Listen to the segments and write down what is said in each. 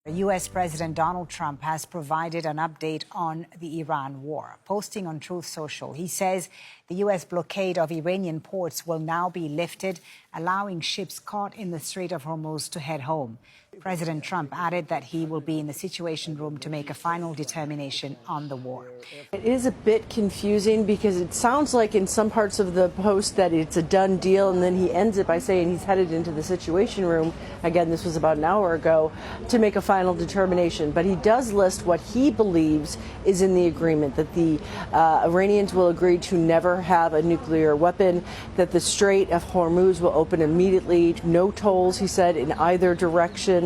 U.S. President Donald Trump has provided an update on the Iran war. Posting on Truth Social, he says the U.S. blockade of Iranian ports will now be lifted, allowing ships caught in the Strait of Hormuz to head home. President Trump added that he will be in the Situation Room to make a final determination on the war. It is a bit confusing because it sounds like in some parts of the post that it's a done deal, and then he ends it by saying he's headed into the Situation Room. Again, this was about an hour ago, to make a final determination. But he does list what he believes is in the agreement, that the Iranians will agree to never have a nuclear weapon, that the Strait of Hormuz will open immediately, no tolls, he said, in either direction.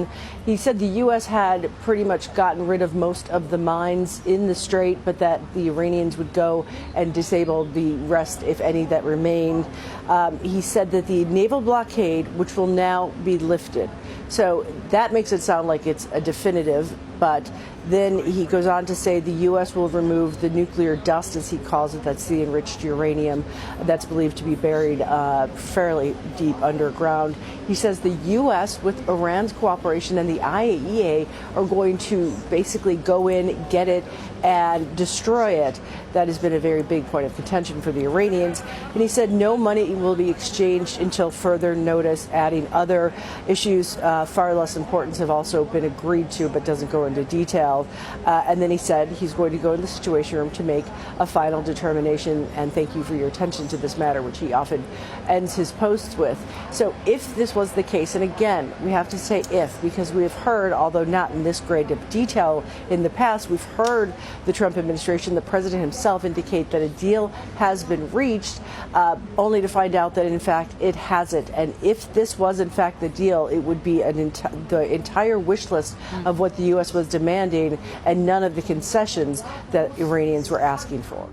He said the U.S. had pretty much gotten rid of most of the mines in the strait, but that the Iranians would go and disable the rest, if any, that remained. He said that the naval blockade, which will now be lifted. So that makes it sound like it's a definitive, but then he goes on to say the U.S. will remove the nuclear dust, as he calls it. That's the enriched uranium that's believed to be buried fairly deep underground. He says the U.S., with Iran's cooperation and the IAEA, are going to basically go in, get it, and destroy it. That has been a very big point of contention for the Iranians. And he said no money will be exchanged until further notice, adding other issues far less important have also been agreed to, but doesn't go into detail. And then he said he's going to go in the Situation Room to make a final determination, and thank you for your attention to this matter, which he often ends his posts with. So if this was the case, and again, we have to say if, because we have heard, although not in this great of detail in the past, we've heard the Trump administration, the president himself, indicate that a deal has been reached, only to find out that in fact it hasn't. And if this was in fact the deal, it would be the entire wish list of what the U.S. was demanding, and none of the concessions that Iranians were asking for.